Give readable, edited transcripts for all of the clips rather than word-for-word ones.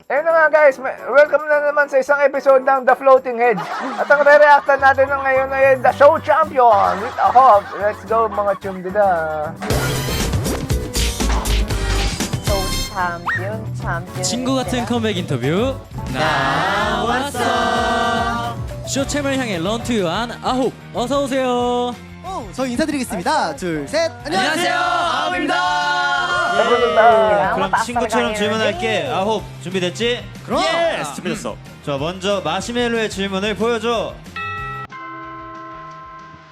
Ayun na nga guys, welcome na naman sa isang episode ng The Floating Heads. At ang re-reactan natin ng ngayon ay The Show Champion with a Hawk. Let's go mga chumdida. Show champion. 친구 같은 컴백 인터뷰 나왔어. 쇼챔을 향해 런투유한 아홉 어서 오세요. 저희 인사드리겠습니다. 둘, 셋. 안녕하세요, 아홉입니다. 그럼 친구처럼 질문할게. 아홉 준비됐지? 그럼. 예스 준비됐어. 자 먼저 마시멜로의 질문을 보여줘.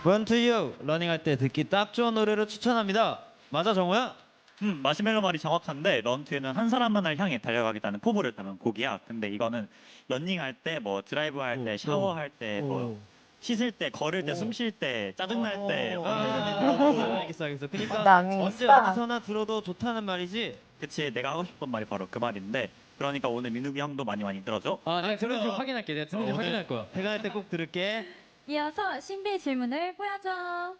Run to You 러닝할 때 듣기 딱 좋은 노래를 추천합니다. 맞아 정우야? 마시멜로 말이 정확한데 런투에는 한 사람만을 향해 달려가겠다는 포부를 담은 곡이야. 근데 이거는 러닝할 때, 뭐 드라이브 할 때, 샤워할 때, 뭐 씻을 때, 걸을 때, 숨 쉴 때, 짜증날 때. 알겠어. 그러니까 daming 언제 star. 어디서나 들어도 좋다는 말이지. 그치, 내가 하고 싶은 말이 바로 그 말인데. 그러니까 오늘 민욱이 형도 많이 들어줘. 내가 들은지 확인할게. 내가 들은지 확인할 거야. 퇴근할 때 꼭 들을게. 이어서 신비의 질문을 보여줘.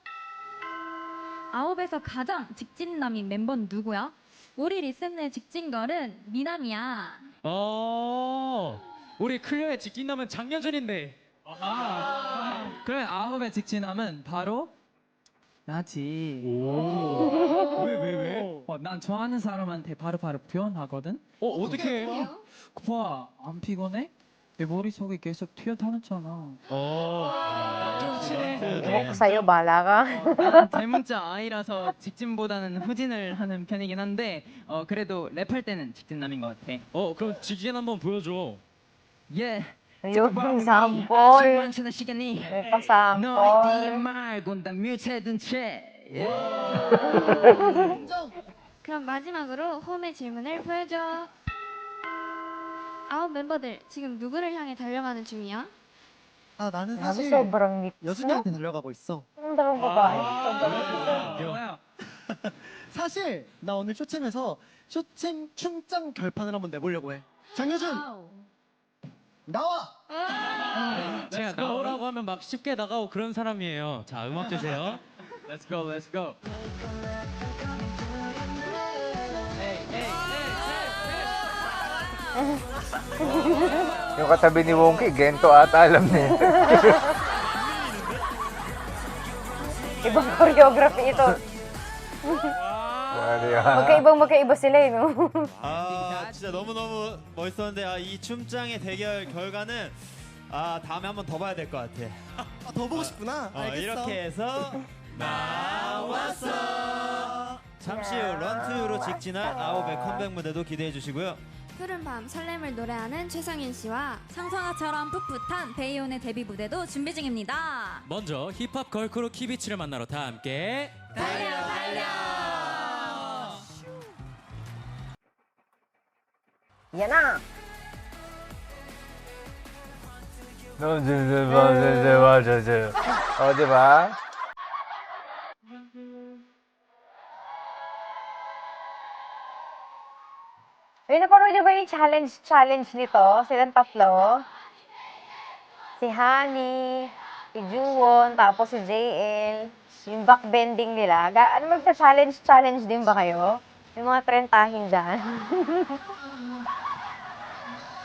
아홉에서 가장 직진남인 멤버는 누구야? 우리 리셋의 직진걸은 미남이야. 우리 클리어의 직진남은 장여준인데. 그래 아홉의 직진함은 바로 나지. 왜? 난 좋아하는 사람한테 바로 표현하거든. 어떻게? 봐, 안 피곤해? 내 머릿속에 계속 튀어나왔잖아. Ewan ko sa'yo, bahala ka. 대문자 아이라서 직진보다는 후진을 하는 편이긴 한데 그래도 랩할 때는 직진남인 것 같아. 그럼 직진 한번 보여줘. 예. Yung sample. 많잖아 시간이. May 너 이디에 pa-sample. 말고 난 뮤트해둔 채. 그럼 마지막으로 홈의 질문을 보여줘. 아홉 멤버들 지금 누구를 향해 달려가는 중이야? 나는 Sabi 사실 sobrang mix. 여순이한테 달려가고 있어. Ang daming babae. 뭐야? 사실 나 오늘 쇼챔에서 쇼챔 춤장 결판을 한번 내보려고 해. 장효준 나와. 제가 나오라고 하면 막 쉽게 나가고 그런 사람이에요. 자, 음악 주세요. Let's go. Yung katabi ni Wonky, gento ata alam niya. Ibang choreography ito. Magkaiba sila eh, no? 진짜 너무너무 멋있었는데 이 춤장의 대결 결과는 다음에 한번 더 봐야 될 것 같아. 더 보고 싶구나. 알겠어. 이렇게 해서 나왔어. 잠시 후 런투유로 직진할 아홉의 컴백 무대도 기대해 주시고요. 푸른 밤 설렘을 노래하는 최성윤 씨와 상상아처럼 풋풋한 베이온의 데뷔 무대도 준비 중입니다. 먼저 힙합 걸크루 키비치를 만나러 다 함께 Yan na. O, di ba? Ay, napanood niyo ba yung challenge nito? Silang tatlo. Si Honey, si Juwon, tapos si JL. Yung backbending nila. Ano magsa-challenge din ba kayo? Yung mga trentahin dyan.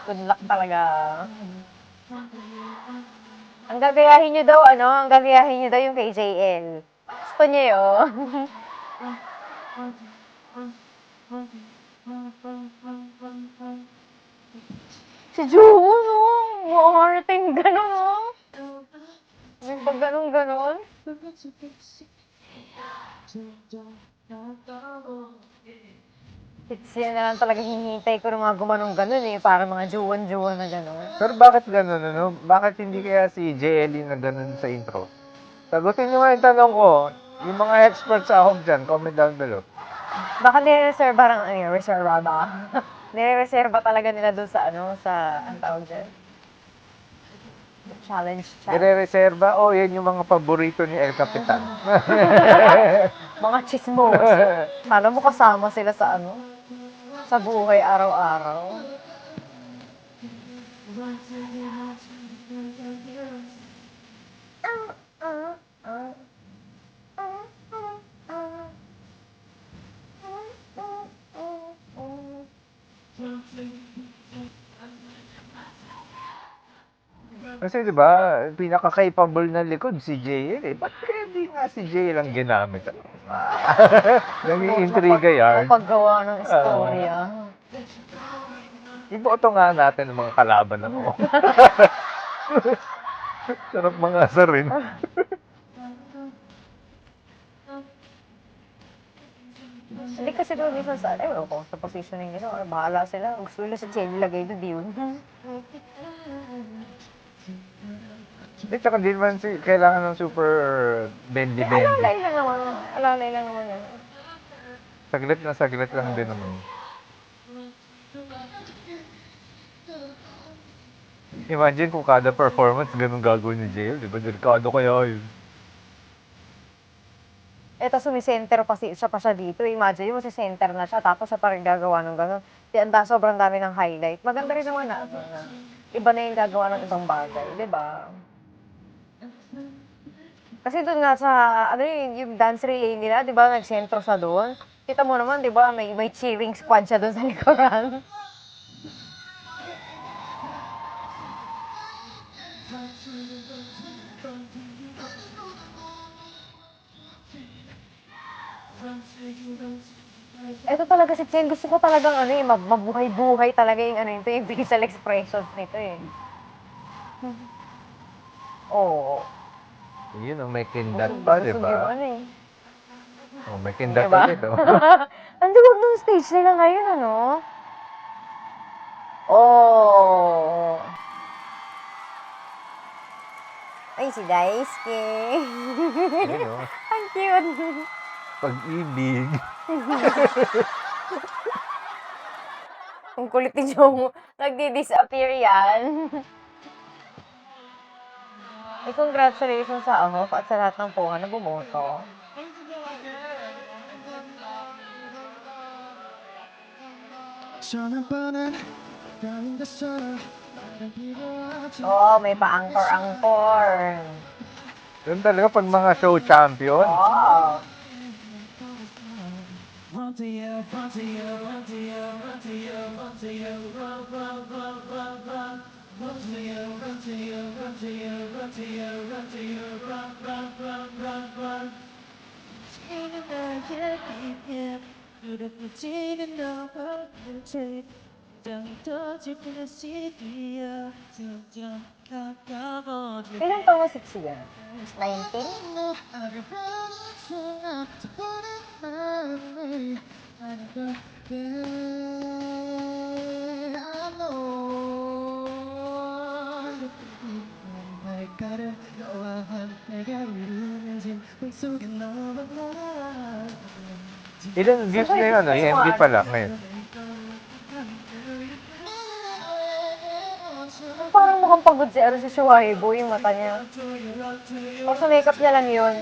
Good luck talaga. Ang gagayahin niyo daw, yung kay JL. Gusto niyo yun? Si Juwon, no? Maarting gano'n, no? May pag gano'n. It's yan na lang talaga hinihintay ko ng mga gumanong gano'n eh. Parang mga Juwon na gano'n. Pero bakit ganun, ano? Bakit hindi kaya si JLE na ganun sa intro? Sagutin niyo nga yung tanong ko. Yung mga experts sa home dyan, comment down below. Baka reserva ba? Nire-reserva talaga nila doon sa ang tawag dyan. Challenge. Ire-reserva, yan yung mga paborito ni El Capitan. Mga chismos. Paano mo kasama sila sa sa buhay araw-araw? Kasi di ba, pinaka-capable na likod si JL eh. Ba't kaya di nga si JL ang ginamit? Naging intriga yan. Paggawa ng istorya. Iboto nga natin ang mga kalaban na mo. Sarap mga asarin. Hindi kasi doon minsan sa, ewan ko, sa positioning nila, or bahala sila. Gusto nila sa chain ilagay doon, di yun. Hindi, tsaka di naman kailangan ng super bendy-bendy. Alalay lang naman. Alalay lang naman yan. Saglit lang din naman. Imagine kung kada performance ganun gagawin ni JL, di ba? Delikado kaya yun. Eto, sumisenter pa siya pa siya dito. Imagine mo, si center na siya, tapos siya pa rin gagawa ng gano'n. Sobrang dami ng highlight. Maganda rin naman na. Iba na yung gagawa ng ibang bagay, di ba? Kasi doon nga sa, ano yung dance relay nila, di ba, nag-sentro siya doon. Kita mo naman, di ba, may cheering squad siya doon sa likuran. Ito talaga si Chen, gusto ko talagang ano eh, mabuhay-buhay talaga yung ano ito, yung facial expressions nito eh. Oo. Yun, may kindat pa, di Busog yung ba? ano eh. Oh, may kindat Diba? pa dito. Ang duwag ng stage nila ngayon, ano? Oh. Ay, si Daisuke. Ayun, oh. Ang cute. Pag-ibig. Ang kulit ni Jong, nagdi-disappear yan. Ay, congratulations sa ako at sa lahat ng puha na bumoto. Oo, may pa-angkor-angkor. Yun talaga pag mga show champion. Oo. Ilang taon na si Sia? 19? Ilan views na yun, yung MV pala ngayon. Parang mukhang pagod si Ero si Shuaibo, yung mata niya. O sa makeup niya lang yun.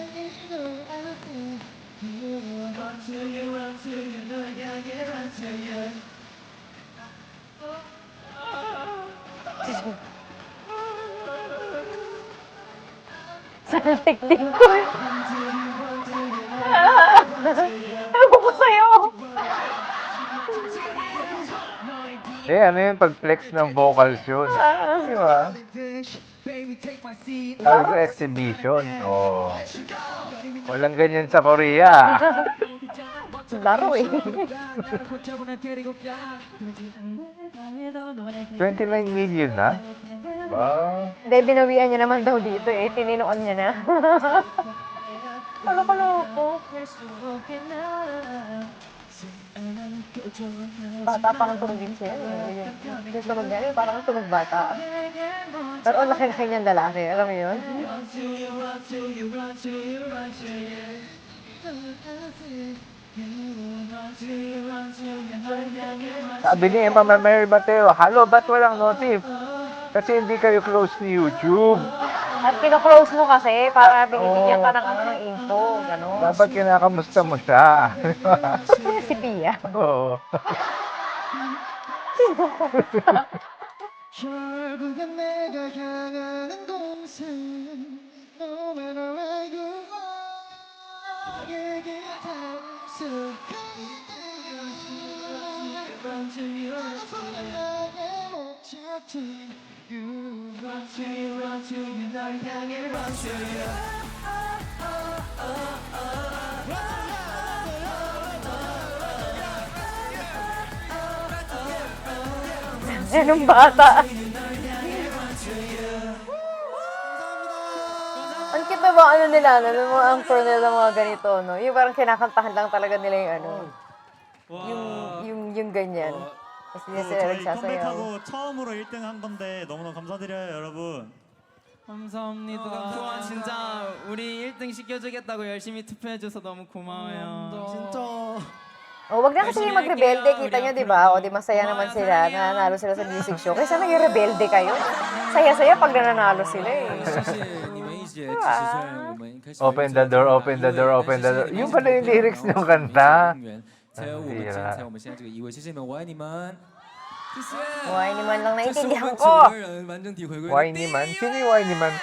Saltik din ko. Ewan ko sa'yo. Eh, ano yun, pag-flex ng vocals yun. Di ba? Tawag sa exhibition. Oh. Walang ganyan sa Korea. Laro eh. 29 million na? Wow. Hindi, binawian niya naman daw dito eh. Tininoon niya na. Ano ka loko? Bata parang tunog din siya. Yung tunog niya, parang tunog bata. Pero ang laki-laki niyang lalaki. Alam mo yun? Sabi ni Emma Mary Mateo, halo, ba't walang notif? Kasi hindi kayo close ni YouTube. At kino-close mo kasi para binibigyan ka ng ano ng info. Gano'n. Dapat kinakamusta mo siya. Si Pia. Oo. 결국엔 내가 향하는 곳은 no matter where you are 얘기를 할 수 있게 run to you to you, run to you, run to you, 널 향해 run to you. Anong bata? Ang cute na ba ano nila, no? Yung mga anchor nila mga ganito, no? Yung parang kinakantahan lang talaga nila yung ano. yung ganyan. Kasi hindi sila 저희 nagsasayaw. 컴백하고 처음으로 1등 한 건데 너무너무 감사드려요, 여러분. 감사합니다. 그동안 진짜 우리 1등 시켜주겠다고 열심히 투표해줘서 너무 고마워요. 진짜 Oh, wag na kasi yung magrebelde, kita nyo, di ba? O, di masaya naman sila, nananalo sila sa music show. Kaysa naging rebelde kayo. Saya-saya pag nananalo sila eh. Open the door, open the door, open the door. Yung pala yung lyrics ng kanta. Tira. Why naman lang naiintindihan ko. Whiny man? Sino yung whiny man?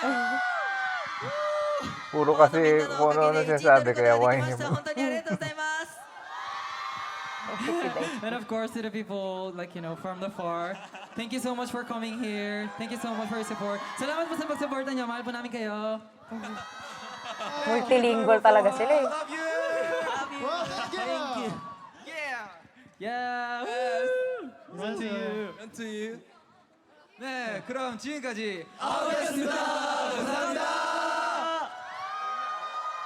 Puro kasi kung ano sinasabi, kaya whiny man. And of course, to the people, like, you know, from the far, thank you so much for coming here. Thank you so much for your support. Salamat po sa pag-supporta niyo. Mahal po namin kayo. Multilingual talaga sila eh. Thank you. Yeah! Run to you. Run to you. 네, 그럼 지금까지 아우였습니다. 감사합니다.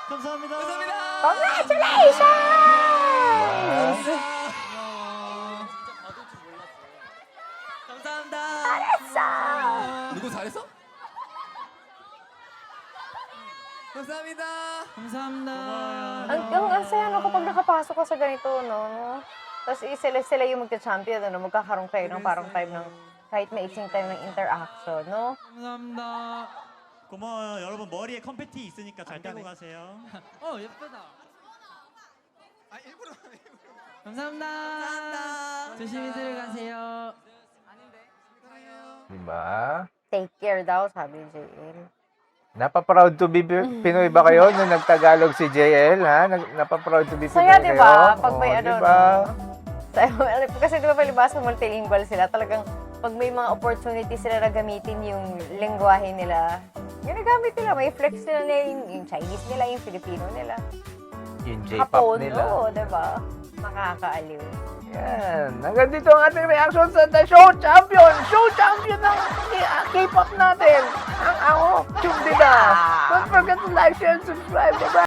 감사합니다. Congratulations! 감사합니다. 누구 잘했어? 감사합니다. 감사합니다. Ang saya no kapag nakapasok ka sa ganito, no? Tapos sila yung magka-champion, ano? Magkakaroon kayo ng parang time ng kahit may iksing time ng interaction, no? 감사합니다. 고마워요. 여러분 머리에 컴패티 있으니까 잘 떼고 가세요. 예쁘다. 감사합니다. 조심히 들어가세요. Diba? Take care daw, sabi ni JL. Napa-proud to be Pinoy ba kayo nung nagtagalog si JL, ha? Napa-proud to be Pinoy Saya, kayo? di ba? Pag may Oo, ano, diba? no? Kasi di ba palibasa multilingual sila, talagang pag may mga opportunity sila na gamitin yung lengguwahe nila, ginagamit nila, may flex nila yung Chinese nila, yung Filipino nila. Yung J-pop Hapon, nila. oo, di ba? Makakaaliw. Yan. Hanggang dito ang ating reaction sa The Show Champion. Show Champion ng K-pop natin. Ang ako, Chum Dida. Don't forget to like, share, and subscribe. Bye-bye.